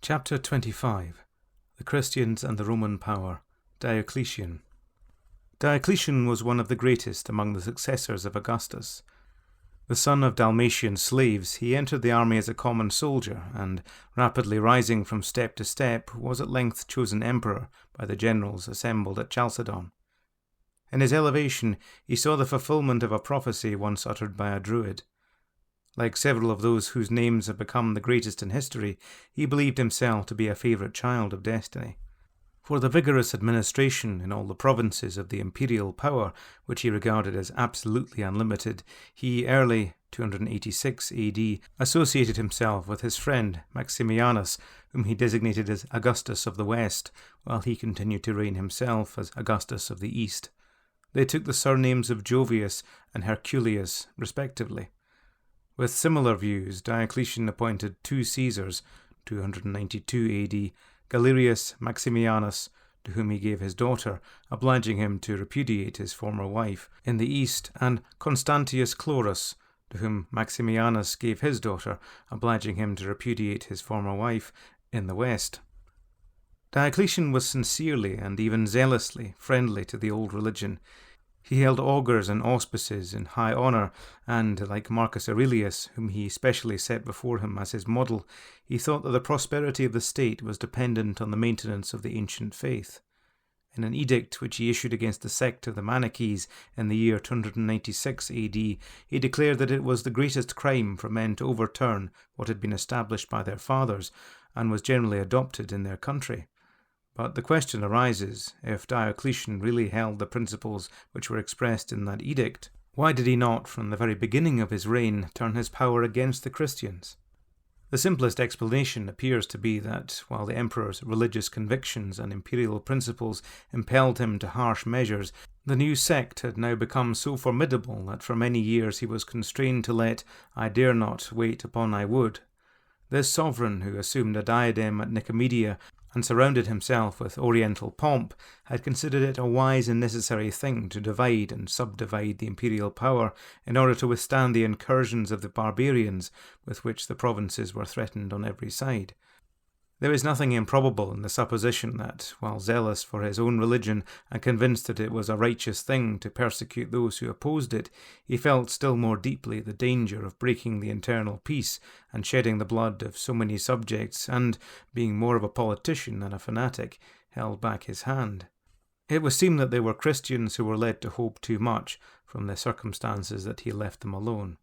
Chapter 25. The Christians and the Roman Power. Diocletian. Diocletian was one of the greatest among the successors of Augustus. The son of Dalmatian slaves, he entered the army as a common soldier, and, rapidly rising from step to step, was at length chosen emperor by the generals assembled at Chalcedon. In his elevation, he saw the fulfillment of a prophecy once uttered by a Druid. Like several of those whose names have become the greatest in history, he believed himself to be a favourite child of destiny. For the vigorous administration in all the provinces of the imperial power, which he regarded as absolutely unlimited, he early, 286 AD, associated himself with his friend Maximianus, whom he designated as Augustus of the West, while he continued to reign himself as Augustus of the East. They took the surnames of Jovius and Herculius, respectively. With similar views, Diocletian appointed two Caesars, 292 AD, Galerius Maximianus, to whom he gave his daughter, obliging him to repudiate his former wife, in the east, and Constantius Chlorus, to whom Maximianus gave his daughter, obliging him to repudiate his former wife, in the west. Diocletian was sincerely and even zealously friendly to the old religion. He held augurs and auspices in high honour, and, like Marcus Aurelius, whom he specially set before him as his model, he thought that the prosperity of the state was dependent on the maintenance of the ancient faith. In an edict which he issued against the sect of the Manichees in the year 296 AD, he declared that it was the greatest crime for men to overturn what had been established by their fathers, and was generally adopted in their country. But the question arises, if Diocletian really held the principles which were expressed in that edict, why did he not, from the very beginning of his reign, turn his power against the Christians? The simplest explanation appears to be that, while the emperor's religious convictions and imperial principles impelled him to harsh measures, the new sect had now become so formidable that for many years he was constrained to let "I dare not wait upon I would." This sovereign, who assumed a diadem at Nicomedia and surrounded himself with oriental pomp, had considered it a wise and necessary thing to divide and subdivide the imperial power in order to withstand the incursions of the barbarians with which the provinces were threatened on every side. There is nothing improbable in the supposition that, while zealous for his own religion and convinced that it was a righteous thing to persecute those who opposed it, he felt still more deeply the danger of breaking the internal peace and shedding the blood of so many subjects, and, being more of a politician than a fanatic, held back his hand. It would seem that there were Christians who were led to hope too much from the circumstances that he left them alone.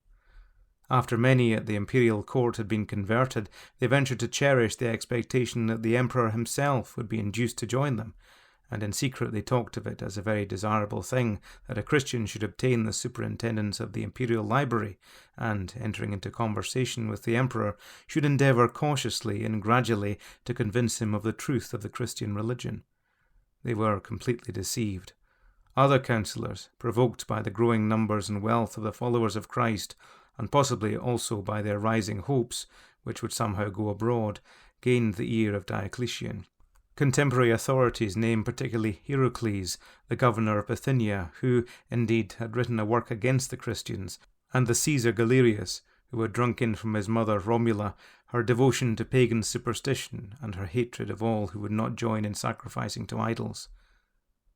After many at the imperial court had been converted, they ventured to cherish the expectation that the emperor himself would be induced to join them, and in secret they talked of it as a very desirable thing that a Christian should obtain the superintendence of the imperial library, and, entering into conversation with the emperor, should endeavour cautiously and gradually to convince him of the truth of the Christian religion. They were completely deceived. Other counsellors, provoked by the growing numbers and wealth of the followers of Christ, and possibly also by their rising hopes, which would somehow go abroad, gained the ear of Diocletian. Contemporary authorities name particularly Heracles, the governor of Bithynia, who, indeed, had written a work against the Christians, and the Caesar Galerius, who had drunk in from his mother Romula her devotion to pagan superstition and her hatred of all who would not join in sacrificing to idols.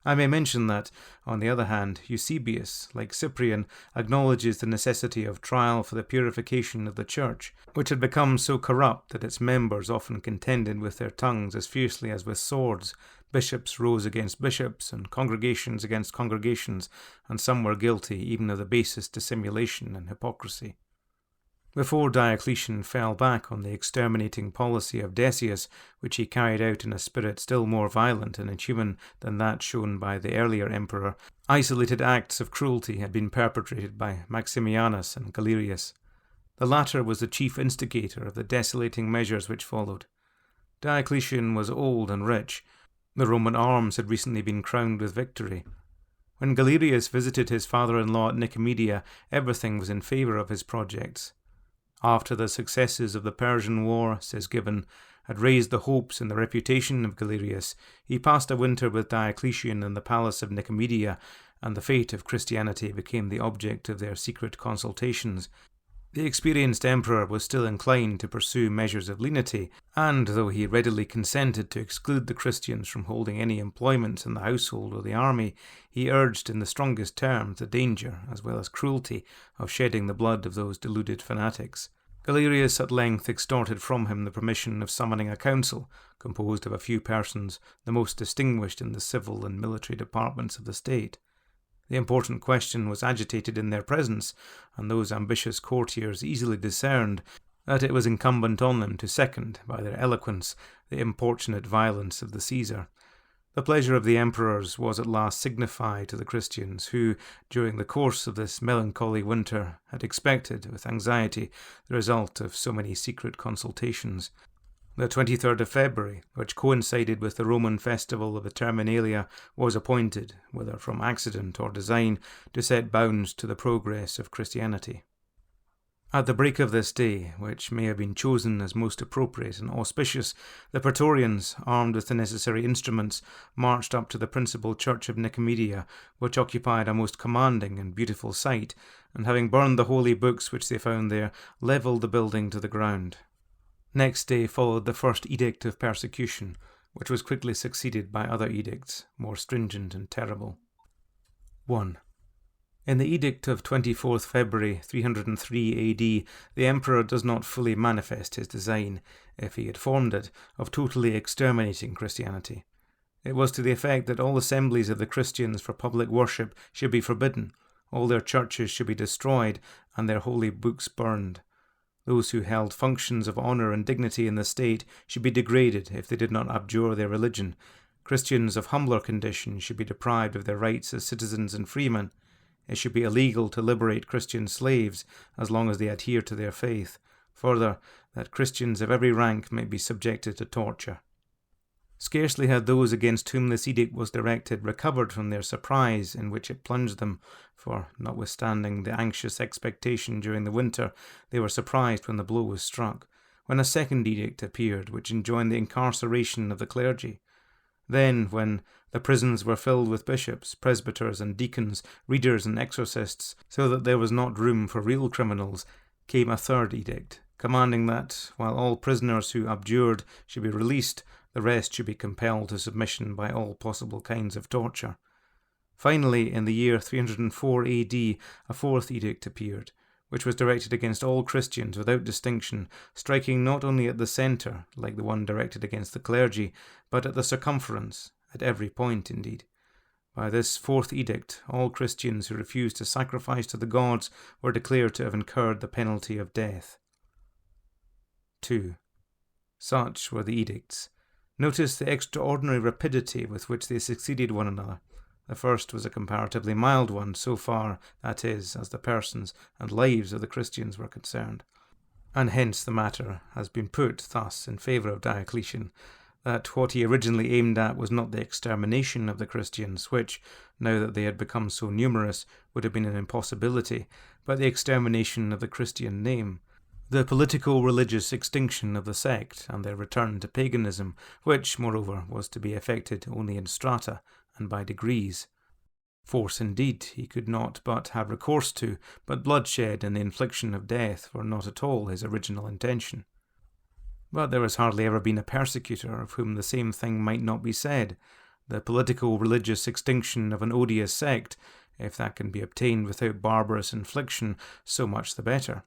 I may mention that, on the other hand, Eusebius, like Cyprian, acknowledges the necessity of trial for the purification of the Church, which had become so corrupt that its members often contended with their tongues as fiercely as with swords. Bishops rose against bishops, and congregations against congregations, and some were guilty even of the basest dissimulation and hypocrisy. Before Diocletian fell back on the exterminating policy of Decius, which he carried out in a spirit still more violent and inhuman than that shown by the earlier emperor, isolated acts of cruelty had been perpetrated by Maximianus and Galerius. The latter was the chief instigator of the desolating measures which followed. Diocletian was old and rich. The Roman arms had recently been crowned with victory. When Galerius visited his father-in-law at Nicomedia, everything was in favour of his projects. After the successes of the Persian War, says Gibbon, had raised the hopes and the reputation of Galerius, he passed a winter with Diocletian in the palace of Nicomedia, and the fate of Christianity became the object of their secret consultations. The experienced emperor was still inclined to pursue measures of lenity, and though he readily consented to exclude the Christians from holding any employment in the household or the army, he urged in the strongest terms the danger, as well as cruelty, of shedding the blood of those deluded fanatics. Galerius at length extorted from him the permission of summoning a council, composed of a few persons, the most distinguished in the civil and military departments of the state. The important question was agitated in their presence, and those ambitious courtiers easily discerned that it was incumbent on them to second, by their eloquence, the importunate violence of the Caesar. The pleasure of the emperors was at last signified to the Christians, who, during the course of this melancholy winter, had expected, with anxiety, the result of so many secret consultations. The 23rd of February, which coincided with the Roman festival of the Terminalia, was appointed, whether from accident or design, to set bounds to the progress of Christianity. At the break of this day, which may have been chosen as most appropriate and auspicious, the Praetorians, armed with the necessary instruments, marched up to the principal church of Nicomedia, which occupied a most commanding and beautiful site, and having burned the holy books which they found there, levelled the building to the ground. Next day followed the first edict of persecution, which was quickly succeeded by other edicts, more stringent and terrible. 1. In the edict of 24th February 303 AD, the emperor does not fully manifest his design, if he had formed it, of totally exterminating Christianity. It was to the effect that all assemblies of the Christians for public worship should be forbidden, all their churches should be destroyed, and their holy books burned. Those who held functions of honour and dignity in the state should be degraded if they did not abjure their religion. Christians of humbler condition should be deprived of their rights as citizens and freemen. It should be illegal to liberate Christian slaves as long as they adhere to their faith. Further, that Christians of every rank might be subjected to torture. Scarcely had those against whom this edict was directed recovered from their surprise in which it plunged them, for, notwithstanding the anxious expectation during the winter, they were surprised when the blow was struck, when a second edict appeared which enjoined the incarceration of the clergy. Then, when the prisons were filled with bishops, presbyters and deacons, readers and exorcists, so that there was not room for real criminals, came a third edict, commanding that, while all prisoners who abjured should be released, the rest should be compelled to submission by all possible kinds of torture. Finally, in the year 304 AD, a fourth edict appeared, which was directed against all Christians without distinction, striking not only at the centre, like the one directed against the clergy, but at the circumference, at every point indeed. By this fourth edict, all Christians who refused to sacrifice to the gods were declared to have incurred the penalty of death. 2. Such were the edicts. Notice the extraordinary rapidity with which they succeeded one another. The first was a comparatively mild one, so far, that is, as the persons and lives of the Christians were concerned. And hence the matter has been put thus in favour of Diocletian, that what he originally aimed at was not the extermination of the Christians, which, now that they had become so numerous, would have been an impossibility, but the extermination of the Christian name, the politico-religious extinction of the sect and their return to paganism, which, moreover, was to be effected only in strata and by degrees. Force indeed he could not but have recourse to, but bloodshed and the infliction of death were not at all his original intention. But there has hardly ever been a persecutor of whom the same thing might not be said. The politico-religious extinction of an odious sect, if that can be obtained without barbarous infliction, so much the better.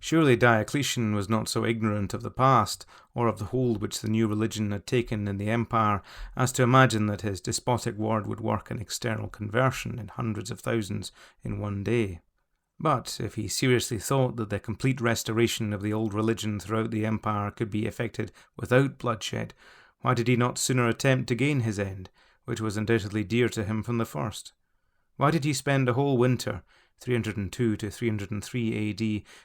Surely Diocletian was not so ignorant of the past, or of the hold which the new religion had taken in the empire, as to imagine that his despotic word would work an external conversion in hundreds of thousands in one day. But if he seriously thought that the complete restoration of the old religion throughout the empire could be effected without bloodshed, why did he not sooner attempt to gain his end, which was undoubtedly dear to him from the first? Why did he spend a whole winter, 302 to 303 AD,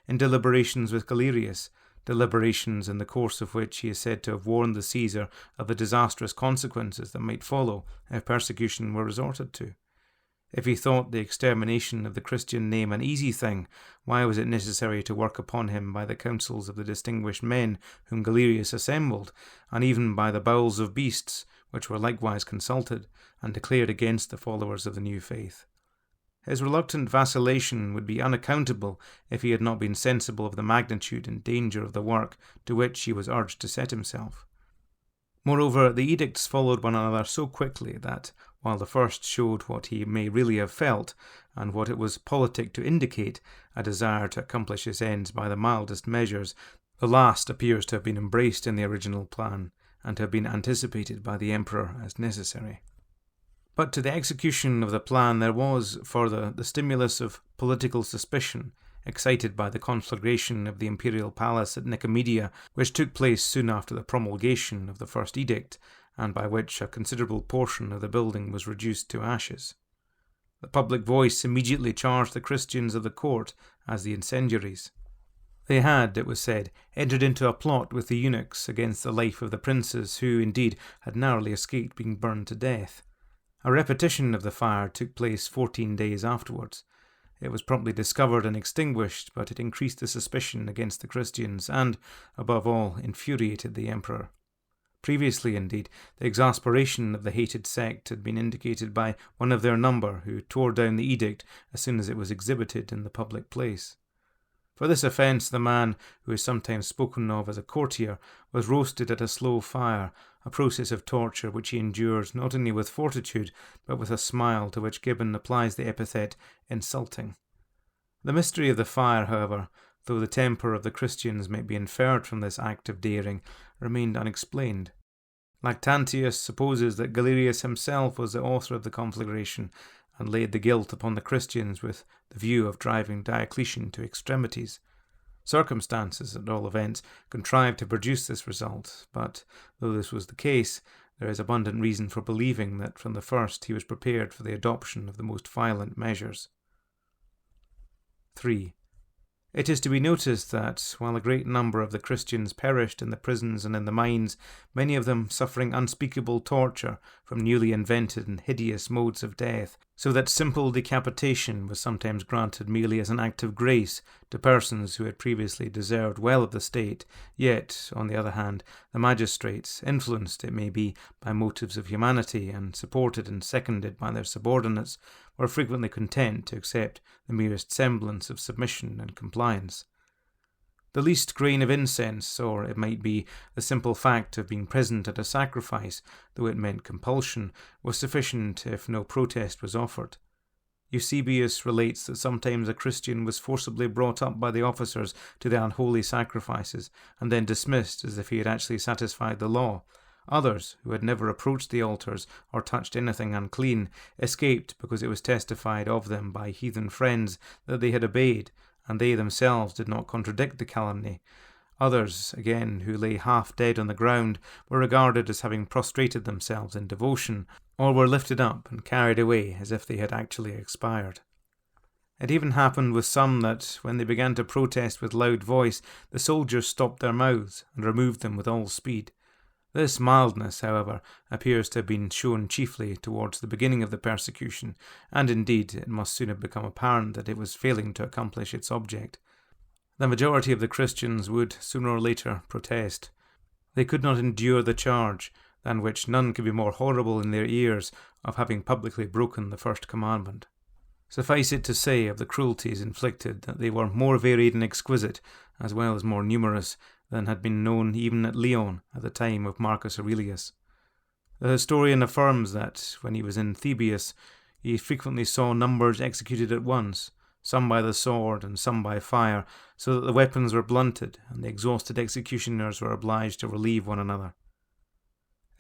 in deliberations with Galerius, deliberations in the course of which he is said to have warned the Caesar of the disastrous consequences that might follow if persecution were resorted to? If he thought the extermination of the Christian name an easy thing, why was it necessary to work upon him by the counsels of the distinguished men whom Galerius assembled, and even by the bowels of beasts, which were likewise consulted, and declared against the followers of the new faith? His reluctant vacillation would be unaccountable if he had not been sensible of the magnitude and danger of the work to which he was urged to set himself. Moreover, the edicts followed one another so quickly that, while the first showed what he may really have felt, and what it was politic to indicate, a desire to accomplish his ends by the mildest measures, the last appears to have been embraced in the original plan, and to have been anticipated by the emperor as necessary. But to the execution of the plan there was, further, the stimulus of political suspicion, excited by the conflagration of the imperial palace at Nicomedia, which took place soon after the promulgation of the first edict, and by which a considerable portion of the building was reduced to ashes. The public voice immediately charged the Christians of the court as the incendiaries. They had, it was said, entered into a plot with the eunuchs against the life of the princes, who, indeed, had narrowly escaped being burned to death. A repetition of the fire took place 14 days afterwards. It was promptly discovered and extinguished, but it increased the suspicion against the Christians and, above all, infuriated the emperor. Previously, indeed, the exasperation of the hated sect had been indicated by one of their number, who tore down the edict as soon as it was exhibited in the public place. For this offence, the man, who is sometimes spoken of as a courtier, was roasted at a slow fire, a process of torture which he endured not only with fortitude, but with a smile to which Gibbon applies the epithet insulting. The mystery of the fire, however, though the temper of the Christians might be inferred from this act of daring, remained unexplained. Lactantius supposes that Galerius himself was the author of the conflagration, and laid the guilt upon the Christians with the view of driving Diocletian to extremities. Circumstances, at all events, contrived to produce this result, but, though this was the case, there is abundant reason for believing that from the first he was prepared for the adoption of the most violent measures. 3. It is to be noticed that, while a great number of the Christians perished in the prisons and in the mines, many of them suffering unspeakable torture from newly invented and hideous modes of death, so that simple decapitation was sometimes granted merely as an act of grace to persons who had previously deserved well of the state, yet, on the other hand, the magistrates, influenced, it may be, by motives of humanity, and supported and seconded by their subordinates, were frequently content to accept the merest semblance of submission and compliance. The least grain of incense, or it might be the simple fact of being present at a sacrifice, though it meant compulsion, was sufficient if no protest was offered. Eusebius relates that sometimes a Christian was forcibly brought up by the officers to the unholy sacrifices, and then dismissed as if he had actually satisfied the law. Others, who had never approached the altars or touched anything unclean, escaped because it was testified of them by heathen friends that they had obeyed, and they themselves did not contradict the calumny. Others, again, who lay half dead on the ground, were regarded as having prostrated themselves in devotion, or were lifted up and carried away as if they had actually expired. It even happened with some that, when they began to protest with loud voice, the soldiers stopped their mouths and removed them with all speed. This mildness, however, appears to have been shown chiefly towards the beginning of the persecution, and indeed it must soon have become apparent that it was failing to accomplish its object. The majority of the Christians would, sooner or later, protest. They could not endure the charge, than which none could be more horrible in their ears, of having publicly broken the first commandment. Suffice it to say of the cruelties inflicted that they were more varied and exquisite, as well as more numerous, than had been known even at Lyon at the time of Marcus Aurelius. The historian affirms that, when he was in Thebais, he frequently saw numbers executed at once, some by the sword and some by fire, so that the weapons were blunted, and the exhausted executioners were obliged to relieve one another.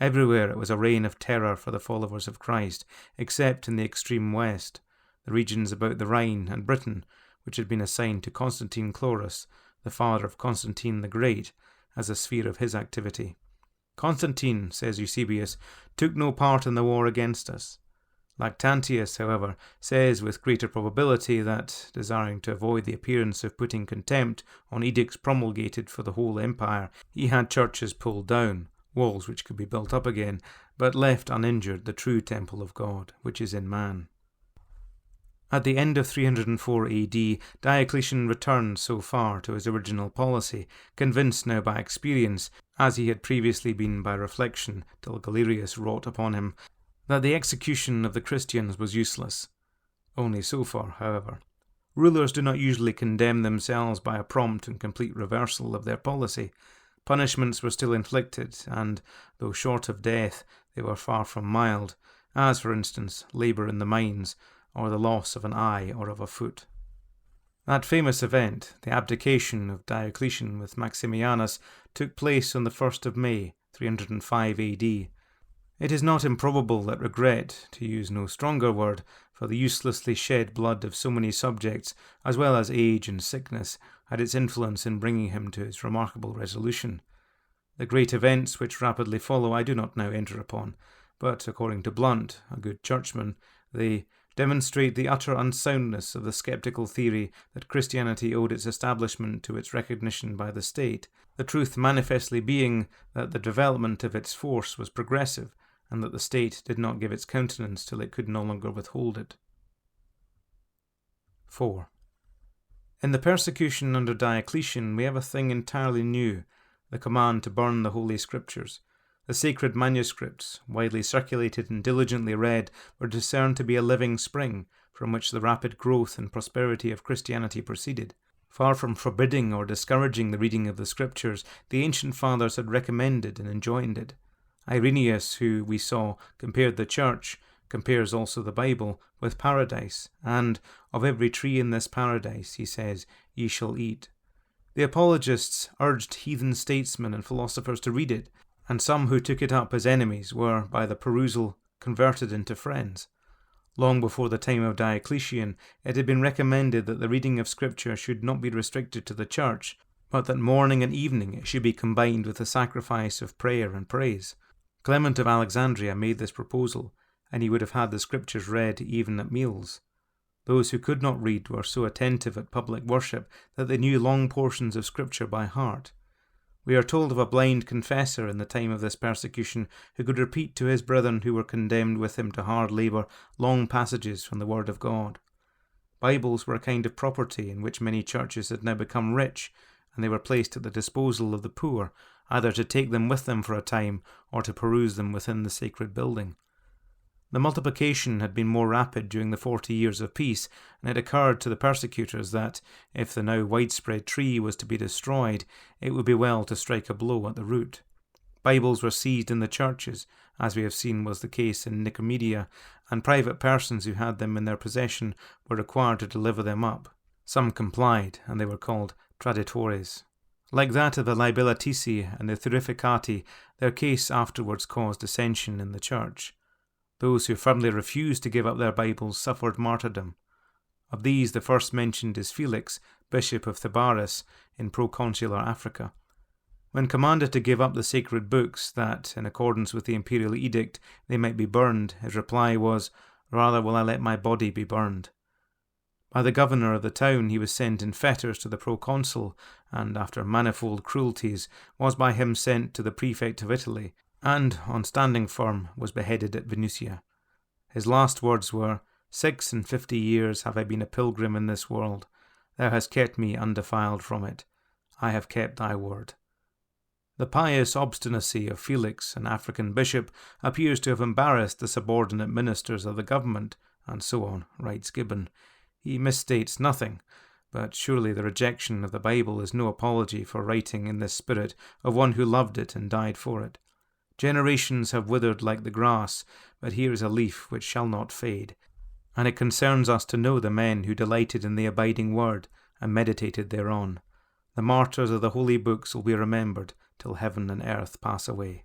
Everywhere it was a reign of terror for the followers of Christ, except in the extreme west, the regions about the Rhine and Britain, which had been assigned to Constantine Chlorus, the father of Constantine the Great, as the sphere of his activity. Constantine, says Eusebius, took no part in the war against us. Lactantius, however, says with greater probability that, desiring to avoid the appearance of putting contempt on edicts promulgated for the whole empire, he had churches pulled down, walls which could be built up again, but left uninjured the true temple of God, which is in man. At the end of 304 AD, Diocletian returned so far to his original policy, convinced now by experience, as he had previously been by reflection till Galerius wrought upon him, that the execution of the Christians was useless. Only so far, however. Rulers do not usually condemn themselves by a prompt and complete reversal of their policy. Punishments were still inflicted, and, though short of death, they were far from mild, as, for instance, labour in the mines, or the loss of an eye or of a foot. That famous event, the abdication of Diocletian with Maximianus, took place on the 1st of May, 305 AD. It is not improbable that regret, to use no stronger word, for the uselessly shed blood of so many subjects, as well as age and sickness, had its influence in bringing him to his remarkable resolution. The great events which rapidly follow I do not now enter upon, but, according to Blunt, a good churchman, they demonstrate the utter unsoundness of the sceptical theory that Christianity owed its establishment to its recognition by the state, the truth manifestly being that the development of its force was progressive, and that the state did not give its countenance till it could no longer withhold it. 4. In the persecution under Diocletian we have a thing entirely new, the command to burn the Holy Scriptures. The sacred manuscripts, widely circulated and diligently read, were discerned to be a living spring, from which the rapid growth and prosperity of Christianity proceeded. Far from forbidding or discouraging the reading of the Scriptures, the ancient fathers had recommended and enjoined it. Irenaeus, who, we saw, compared the Church, compares also the Bible, with paradise, and, of every tree in this paradise, he says, ye shall eat. The apologists urged heathen statesmen and philosophers to read it, and some who took it up as enemies were, by the perusal, converted into friends. Long before the time of Diocletian, it had been recommended that the reading of Scripture should not be restricted to the Church, but that morning and evening it should be combined with the sacrifice of prayer and praise. Clement of Alexandria made this proposal, and he would have had the Scriptures read even at meals. Those who could not read were so attentive at public worship that they knew long portions of Scripture by heart. We are told of a blind confessor in the time of this persecution who could repeat to his brethren who were condemned with him to hard labour long passages from the Word of God. Bibles were a kind of property in which many churches had now become rich, and they were placed at the disposal of the poor, either to take them with them for a time or to peruse them within the sacred building. The multiplication had been more rapid during the 40 years of peace, and it occurred to the persecutors that, if the now widespread tree was to be destroyed, it would be well to strike a blow at the root. Bibles were seized in the churches, as we have seen was the case in Nicomedia, and private persons who had them in their possession were required to deliver them up. Some complied, and they were called traditores. Like that of the Liabilitici and the Thurificati, their case afterwards caused dissension in the church. Those who firmly refused to give up their Bibles suffered martyrdom. Of these, the first mentioned is Felix, Bishop of Thebaris, in proconsular Africa. When commanded to give up the sacred books, that, in accordance with the imperial edict, they might be burned, his reply was, "Rather will I let my body be burned." By the governor of the town he was sent in fetters to the proconsul, and, after manifold cruelties, was by him sent to the prefect of Italy, and, on standing firm, was beheaded at Venusia. His last words were, 56 years have I been a pilgrim in this world. Thou hast kept me undefiled from it. I have kept thy word. The pious obstinacy of Felix, an African bishop, appears to have embarrassed the subordinate ministers of the government, and so on, writes Gibbon. He misstates nothing, but surely the rejection of the Bible is no apology for writing in this spirit of one who loved it and died for it. Generations have withered like the grass, but here is a leaf which shall not fade, and it concerns us to know the men who delighted in the abiding word and meditated thereon. The martyrs of the holy books will be remembered till heaven and earth pass away.